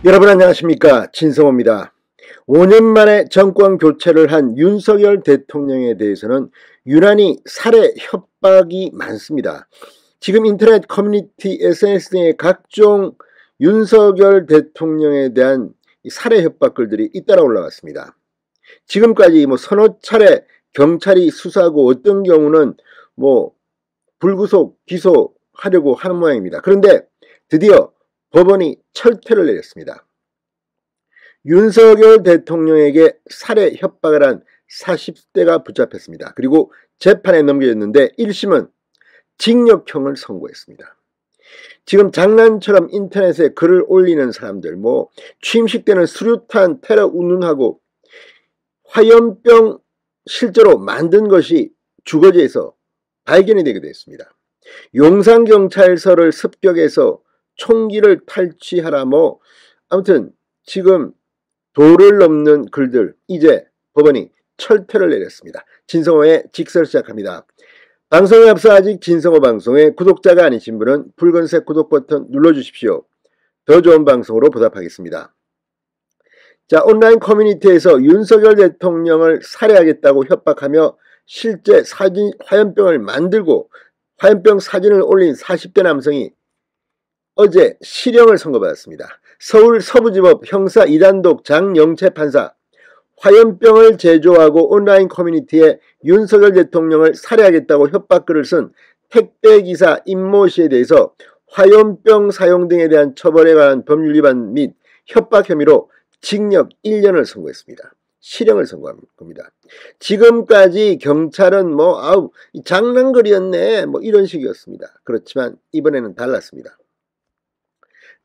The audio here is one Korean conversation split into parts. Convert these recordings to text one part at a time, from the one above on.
여러분 안녕하십니까, 진성호입니다. 5년 만에 정권 교체를 한 윤석열 대통령에 대해서는 유난히 살해 협박이 많습니다. 지금 인터넷 커뮤니티 SNS 등의 각종 윤석열 대통령에 대한 살해 협박글들이 잇따라 올라왔습니다. 지금까지 서너 차례 경찰이 수사하고 어떤 경우는 불구속 기소하려고 하는 모양입니다. 그런데 드디어 법원이 철퇴를 내렸습니다. 윤석열 대통령에게 살해 협박을 한 40대가 붙잡혔습니다. 그리고 재판에 넘겨졌는데 1심은 징역형을 선고했습니다. 지금 장난처럼 인터넷에 글을 올리는 사람들, 취임식 때는 수류탄 테러 운운하고 화염병 실제로 만든 것이 주거지에서 발견이 되기도 했습니다. 용산경찰서를 습격해서 총기를 탈취하라 아무튼 지금 도를 넘는 글들, 이제 법원이 철퇴를 내렸습니다. 진성호의 직설 시작합니다. 방송에 앞서 아직 진성호 방송의 구독자가 아니신 분은 붉은색 구독 버튼 눌러주십시오. 더 좋은 방송으로 보답하겠습니다. 자, 온라인 커뮤니티에서 윤석열 대통령을 살해하겠다고 협박하며 실제 화염병을 만들고 화염병 사진을 올린 40대 남성이 어제 실형을 선고받았습니다. 서울 서부지법 형사 2단독 장영채 판사, 화염병을 제조하고 온라인 커뮤니티에 윤석열 대통령을 살해하겠다고 협박글을 쓴 택배기사 임모 씨에 대해서 화염병 사용 등에 대한 처벌에 관한 법률 위반 및 협박 혐의로 징역 1년을 선고했습니다. 실형을 선고한 겁니다. 지금까지 경찰은 장난거리였네 이런 식이었습니다. 그렇지만 이번에는 달랐습니다.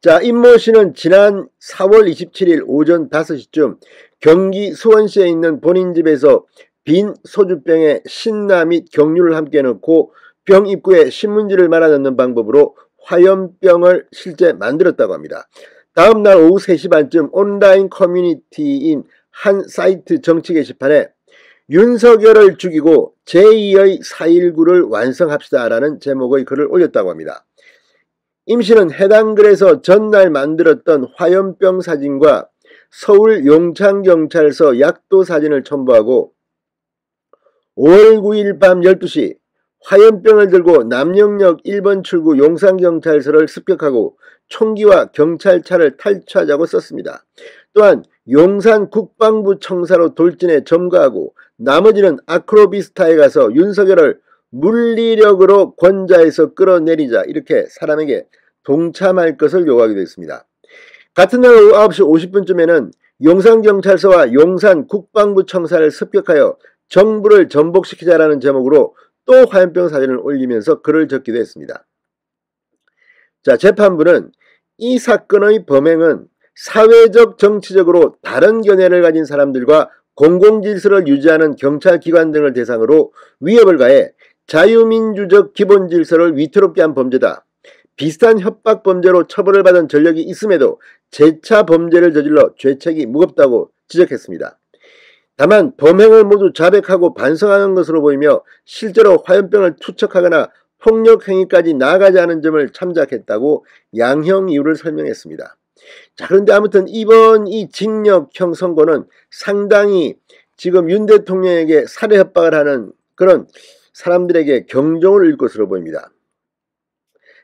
자, 임모 씨는 지난 4월 27일 오전 5시쯤 경기 수원시에 있는 본인 집에서 빈 소주병에 신라 및 경유를 함께 넣고 병 입구에 신문지를 말아 넣는 방법으로 화염병을 실제 만들었다고 합니다. 다음 날 오후 3시 반쯤 온라인 커뮤니티인 한 사이트 정치 게시판에 윤석열을 죽이고 제2의 4.19를 완성합시다라는 제목의 글을 올렸다고 합니다. 임 씨는 해당 글에서 전날 만들었던 화염병 사진과 서울 용창경찰서 약도 사진을 첨부하고 5월 9일 밤 12시 화염병을 들고 남영역 1번 출구 용산경찰서를 습격하고 총기와 경찰차를 탈취하자고 썼습니다. 또한 용산 국방부 청사로 돌진해 점거하고 나머지는 아크로비스타에 가서 윤석열을 물리력으로 권좌에서 끌어내리자 이렇게 사람에게 동참할 것을 요구하기도 했습니다. 같은 날 오후 9시 50분쯤에는 용산경찰서와 용산 국방부 청사를 습격하여 정부를 전복시키자라는 제목으로 또 화염병 사진을 올리면서 글을 적기도 했습니다. 자, 재판부는 이 사건의 범행은 사회적 정치적으로 다른 견해를 가진 사람들과 공공질서를 유지하는 경찰기관 등을 대상으로 위협을 가해 자유민주적 기본질서를 위태롭게 한 범죄다. 비슷한 협박 범죄로 처벌을 받은 전력이 있음에도 재차 범죄를 저질러 죄책이 무겁다고 지적했습니다. 다만 범행을 모두 자백하고 반성하는 것으로 보이며 실제로 화염병을 투척하거나 폭력행위까지 나아가지 않은 점을 참작했다고 양형 이유를 설명했습니다. 자, 그런데 아무튼 이번 이 징역형 선고는 상당히 지금 윤 대통령에게 살해 협박을 하는 그런 사람들에게 경종을 울릴 것으로 보입니다.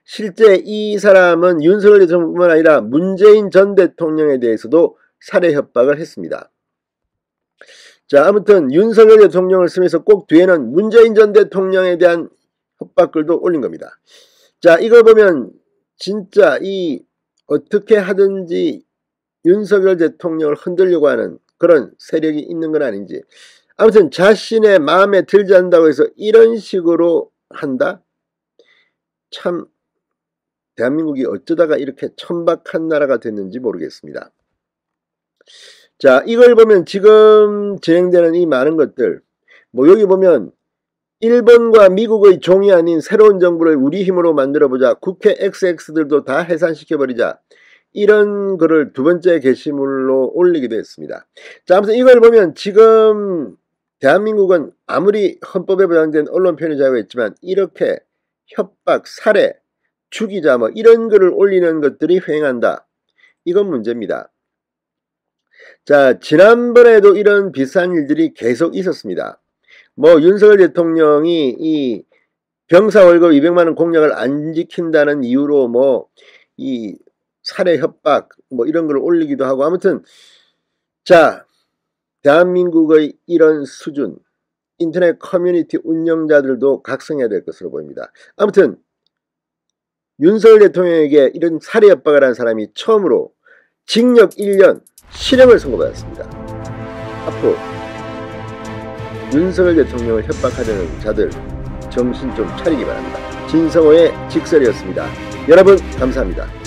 실제 이 사람은 윤석열 대통령뿐만 아니라 문재인 전 대통령에 대해서도 살해 협박을 했습니다. 자, 아무튼 윤석열 대통령을 쓰면서 꼭 뒤에는 문재인 전 대통령에 대한 협박글도 올린 겁니다. 자, 이걸 보면 진짜 어떻게 하든지 윤석열 대통령을 흔들려고 하는 그런 세력이 있는 건 아닌지, 아무튼 자신의 마음에 들지 않는다고 해서 이런 식으로 한다? 참 대한민국이 어쩌다가 이렇게 천박한 나라가 됐는지 모르겠습니다. 자, 이걸 보면 지금 진행되는 이 많은 것들, 여기 보면 일본과 미국의 종이 아닌 새로운 정부를 우리 힘으로 만들어보자, 국회 XX들도 다 해산시켜버리자, 이런 글을 두 번째 게시물로 올리기도 했습니다. 자, 아무튼 이걸 보면 지금 대한민국은 아무리 헌법에 보장된 언론 표현의 자유가 있지만 이렇게 협박, 살해, 죽이자 이런 글을 올리는 것들이 횡행한다. 이건 문제입니다. 자, 지난번에도 이런 비슷한 일들이 계속 있었습니다. 뭐 윤석열 대통령이 이 병사 월급 200만 원 공약을 안 지킨다는 이유로 뭐 이 살해 협박 뭐 이런 걸 올리기도 하고, 아무튼 자, 대한민국의 이런 수준, 인터넷 커뮤니티 운영자들도 각성해야 될 것으로 보입니다. 아무튼 윤석열 대통령에게 이런 살해 협박을 한 사람이 처음으로 징역 1년 실형을 선고받았습니다. 앞으로 윤석열 대통령을 협박하려는 자들 정신 좀 차리기 바랍니다. 진성호의 직설이었습니다. 여러분 감사합니다.